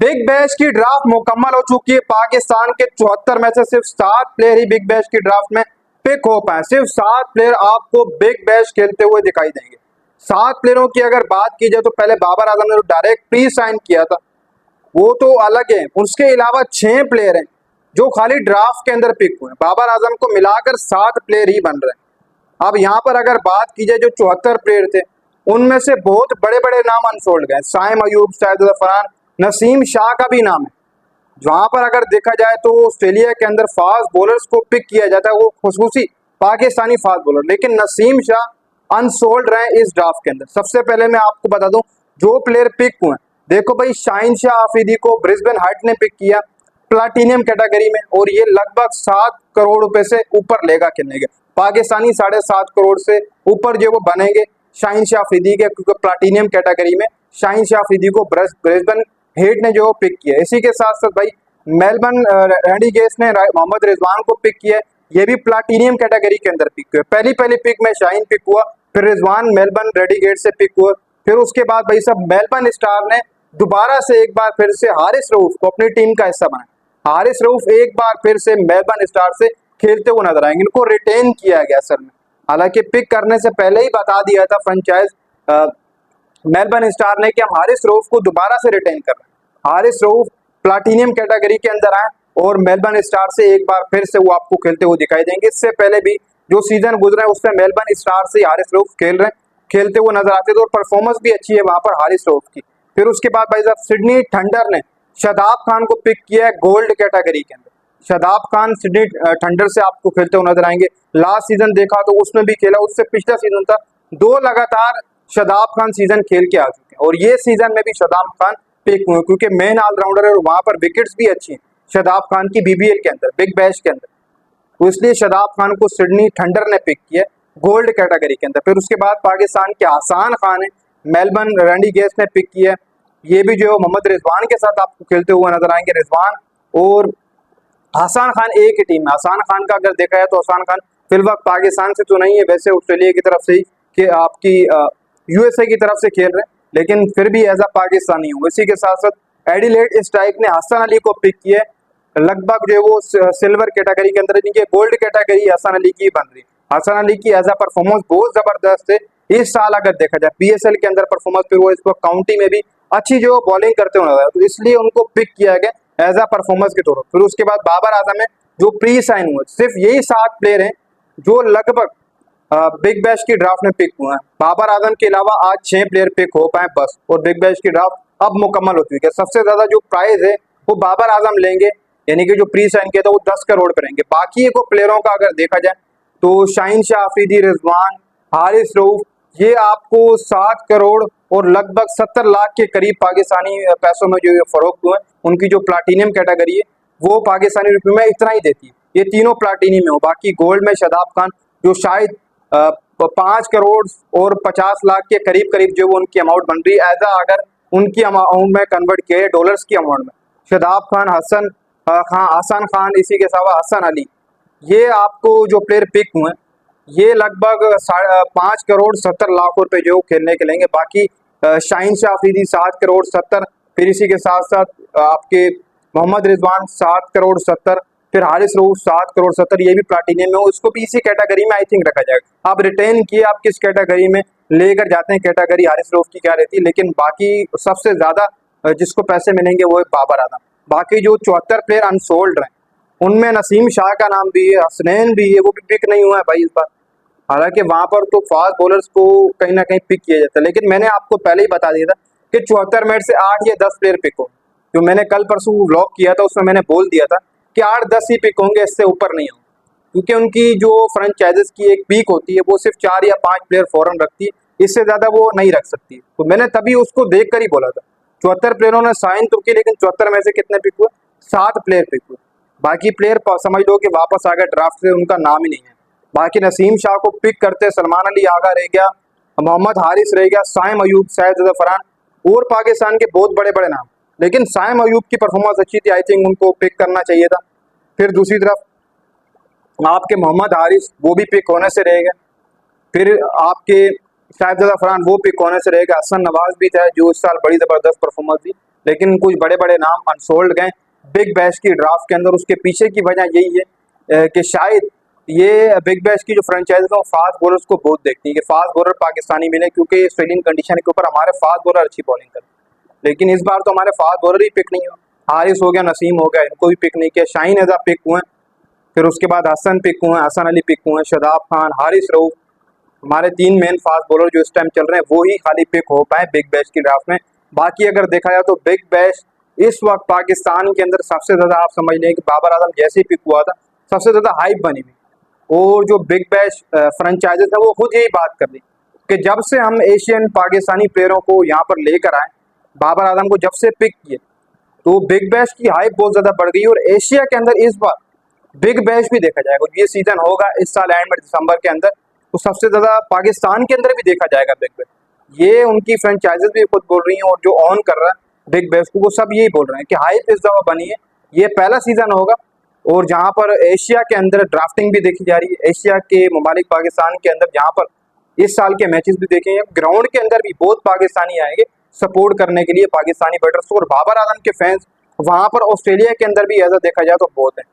Big bash की draft मुकम्मल हो चुकी है। पाकिस्तान के 74 में से सिर्फ 7 प्लेयर ही बिग बैश की ड्राफ्ट में पिक हो पाए। सिर्फ 7 प्लेयर आपको बिग बैश खेलते हुए दिखाई देंगे। 7 प्लेयरों की अगर बात की जाए तो पहले बाबर आजम ने जो डायरेक्ट प्री साइन किया था वो तो अलग है। उसके अलावा 6 प्लेयर हैं जो खाली ड्राफ्ट के अंदर पिक हुए। बाबर आजम को मिलाकर 7 प्लेयर ही बन रहे हैं। अब यहाँ पर अगर बात की जाए जो 74 प्लेयर थे उनमें से बहुत बड़े बड़े नाम अनफोल्ड गए। साइम अयूब, शाहिद अफरान, नसीम शाह का भी नाम है। वहां पर अगर देखा जाए तो ऑस्ट्रेलिया के अंदर फास्ट बॉलर्स को पिक किया जाता है, वो खुसूसी पाकिस्तानी फास्ट बॉलर, लेकिन नसीम शाह अनसोल्ड रहे इस ड्राफ्ट के अंदर। सबसे पहले मैं आपको बता दूं जो प्लेयर पिक हुए, देखो भाई, शाहीन शाह आफरीदी को ब्रिस्बेन हाइट ने पिक किया प्लाटीनियम कैटेगरी में, और ये लगभग 7 करोड़ रुपए से ऊपर लेगा खेलने के। पाकिस्तानी 7.5 करोड़ से ऊपर जो वो बनेंगे शाहीन शाह आफरीदी के, क्योंकि प्लाटीनियम कैटेगरी में शाहीन शाह आफरीदी को ब्रिस्बेन हेड ने जो पिक किया। इसी के साथ साथ भाई मेलबर्न रैंडी गेस ने मोहम्मद रिजवान को पिक किया, ये भी प्लाटीनियम कैटेगरी के अंदर पिक हुए। पहली पिक में शाहीन पिक हुआ, फिर रिजवान मेलबर्न रेडी गेट से पिक हुआ, फिर उसके बाद भाई सब मेलबर्न स्टार ने दोबारा से एक बार फिर से हारिस रऊफ को अपनी टीम का हिस्सा बनाया। हारिस रऊफ एक बार फिर से मेलबर्न स्टार से खेलते हुए नजर आएंगे। इनको रिटेन किया गया असल में, हालांकि पिक करने से पहले ही बता दिया था फ्रेंचाइज मेलबर्न स्टार ने कि हम हारिस रऊफ को दोबारा से रिटेन कर रहे हैं। हारिस रऊफ प्लाटीनियम कैटेगरी के अंदर आए और मेलबर्न स्टार से एक बार फिर से वो आपको खेलते हुए दिखाई देंगे। इससे पहले भी जो सीजन गुजरे हैं उसमें मेलबर्न स्टार से हारिस रऊफ खेलते हुए नजर आते थे और परफॉर्मेंस भी अच्छी है वहां पर हारिस रऊफ की। फिर उसके बाद भाई साहब सिडनी थंडर ने शादाब खान को पिक किया है गोल्ड कैटेगरी के अंदर। शादाब खान सिडनी थंडर से आपको खेलते हुए नजर आएंगे। लास्ट सीजन देखा तो उसमें भी खेला, उससे पिछला सीजन था, 2 लगातार शादाब खान सीजन खेल के आ चुके हैं और ये सीजन में भी शादाब खान पिक हुए क्योंकि मेन ऑलराउंडर है और वहां पर विकेट्स भी अच्छी हैं शादाब खान की बीबीएल के अंदर, बिग बैश के अंदर। तो इसलिए शादाब खान को सिडनी थंडर ने पिक किया गोल्ड कैटेगरी के अंदर। फिर उसके बाद पाकिस्तान के हसन खान है, मेलबर्न रैंडी गेस ने पिक किया, ये भी जो मोहम्मद रिजवान के साथ आपको खेलते हुए नजर आएंगे। रिजवान और हसन खान एक ही टीम है। हसन खान का अगर देखा जाए तो हसन खान फिलहाल पाकिस्तान से तो नहीं है, वैसे ऑस्ट्रेलिया की तरफ से ही कि आपकी यूएसए की तरफ से खेल रहे हैं, लेकिन फिर भी एज अ पाकिस्तानी हूँ। इसी के साथ साथ एडिलेड स्ट्राइक ने हसन अली को पिक किया, लगभग जो है वो सिल्वर कैटेगरी के अंदर, इनके गोल्ड कैटेगरी हसन अली की बन रही। हसन अली की एज अ परफॉर्मेंस बहुत जबरदस्त है इस साल। अगर देखा जाए पीएसएल के अंदर परफॉर्मेंस पे वो इस वक्त काउंटी में भी अच्छी जो बॉलिंग करते हुए नजर, तो इसलिए उनको पिक किया गया एज अ परफॉर्मेंस के तौर पर। फिर उसके बाद बाबर आजम है जो प्री साइन हुए। सिर्फ यही 7 प्लेयर हैं जो लगभग बिग बैश की ड्राफ्ट में पिक हुए हैं। बाबर आजम के अलावा आज 6 प्लेयर पिक हो पाए बस, और बिग बैश की ड्राफ्ट अब मुकम्मल हो चुकी है। सबसे ज्यादा जो प्राइज है वो बाबर आजम लेंगे, यानी कि जो प्री साइन किया था वो 10 करोड़ करेंगे। बाकी को प्लेयरों का अगर देखा जाए तो शाहीन शाह आफरीदी, रिजवान, हारिस रऊफ, ये आपको 7 करोड़ और लगभग 70 लाख के करीब पाकिस्तानी पैसों में जो फरोख्त हुए। उनकी जो प्लाटीनियम कैटेगरी है वो पाकिस्तानी रुपये में इतना ही देती है, ये तीनों प्लाटीनियम में हो। बाकी गोल्ड में शादाब खान जो शायद 5 करोड़ और 50 लाख के करीब जो उनकी अमाउंट बन रही है, एज अगर उनकी अमाउंट में कन्वर्ट किए डॉलर्स की अमाउंट में। शादाब खान, हसन खान, इसी के अलावा हसन अली, ये आपको जो प्लेयर पिक हुए ये लगभग 5 करोड़ 70 लाख रुपए जो खेलने के लेंगे। बाकी शाहीन शाह आफरीदी 7 करोड़ 70, फिर इसी के साथ साथ आपके मोहम्मद रिजवान 7 करोड़ 70, फिर हारिस रऊफ 7 करोड़ 70, ये भी प्लाटीनियम में, उसको भी इसी कैटेगरी में आई थिंक रखा जाएगा। आप रिटेन किए आप किस कैटेगरी में लेकर जाते हैं, कैटेगरी हारिस रऊफ की क्या रहती है, लेकिन बाकी सबसे ज्यादा जिसको पैसे मिलेंगे वो है बाबर आजम। बाकी जो 74 प्लेयर अनसोल्ड रहे उनमें नसीम शाह का नाम भी है, हसनैन भी है, वो भी पिक नहीं हुआ है भाई इस बार। हालांकि वहां पर तो फास्ट बॉलर्स को कहीं ना कहीं पिक किया जाता है, लेकिन मैंने आपको पहले ही बता दिया था कि 74 में से 8 या 10 प्लेयर पिक हो। जो मैंने कल परसों व्लॉग किया था उसमें मैंने बोल दिया था कि 8-10 ही पिक होंगे, इससे ऊपर नहीं होंगे, क्योंकि उनकी जो फ्रेंचाइजेस की एक पीक होती है वो सिर्फ 4 या 5 प्लेयर फॉरन रखती है, इससे ज्यादा वो नहीं रख सकती। तो मैंने तभी उसको देख कर ही बोला था। 74 प्लेयरों ने साइन तो की, लेकिन 74 में से कितने पिक हुए? 7 प्लेयर पिक हुए। बाकी प्लेयर समझ लो कि वापस आ गए ड्राफ्ट से, उनका नाम ही नहीं है। बाकी नसीम शाह को पिक करते सलमान अली आगा रह गया, मोहम्मद हारिस रह गया, साइम अयूब, शाहिद अफरान और पाकिस्तान के बहुत बड़े बड़े नाम, लेकिन साइम अयूब की परफॉर्मेंस अच्छी थी, आई थिंक उनको पिक करना चाहिए था। फिर दूसरी तरफ आपके मोहम्मद हारिस वो भी पिक होने से रह गए। फिर आपके शायद फरहान वो पिक होने से रहेगा। हसन नवाज भी था जो इस साल बड़ी जबरदस्त परफॉर्मेंस दी, लेकिन कुछ बड़े बड़े नाम अनसोल्ड गए बिग बैश की ड्राफ्ट के अंदर। उसके पीछे की वजह यही है कि शायद ये बिग बैश की जो फ्रेंचाइज है वो फास्ट बॉलर्स को बहुत देखती है कि फास्ट बॉलर पाकिस्तानी मिले, क्योंकि इस फील्डिंग कंडीशन के ऊपर हमारे फास्ट बॉलर अच्छी बॉलिंग करते हैं। लेकिन इस बार तो हमारे फास्ट बॉलर ही पिक नहीं हुए। हारिस हो गया, नसीम हो गया, इनको भी पिक नहीं किया। शाहीन रजा पिक हुए, फिर उसके बाद हसन पिक हुए, हसन अली पिक हुए, शदाब खान, हारिस रऊफ, हमारे तीन मेन फास्ट बॉलर जो इस टाइम चल रहे हैं वो ही खाली पिक हो पाए बिग बैश की ड्राफ्ट में। बाकी अगर देखा जाए तो बिग बैश इस वक्त पाकिस्तान के अंदर सबसे ज्यादा आप समझ लें कि बाबर आजम जैसे ही पिक हुआ था सबसे ज्यादा हाइप बनी हुई, और जो बिग बैश फ्रेंचाइजेस है वो खुद यही बात कर रही कि जब से हम एशियन पाकिस्तानी प्लेयरों को यहाँ पर लेकर आए, बाबर आजम को जब से पिक किए, तो बिग बैश की हाइप बहुत ज्यादा बढ़ गई। और एशिया के अंदर इस बार बिग बैश भी देखा जाएगा। ये सीजन होगा इस साल एंड में दिसंबर के अंदर, तो सबसे ज्यादा पाकिस्तान के अंदर भी देखा जाएगा बिग बैश। ये उनकी फ्रेंचाइजेस भी खुद बोल रही हैं, और जो ऑन कर रहा है बिग बैश को वो सब यही बोल रहे हैं कि हाइप इस दफा बनी है, ये पहला सीजन होगा। और जहां पर एशिया के अंदर ड्राफ्टिंग भी देखी जा रही है, एशिया के ममालिक पाकिस्तान के अंदर जहां पर इस साल के मैचेस भी देखेंगे, ग्राउंड के अंदर भी बहुत पाकिस्तानी आएंगे सपोर्ट करने के लिए पाकिस्तानी बैटर्स को। और बाबर आजम के फैंस वहां पर ऑस्ट्रेलिया के अंदर भी ऐसा देखा जाए तो बहुत है।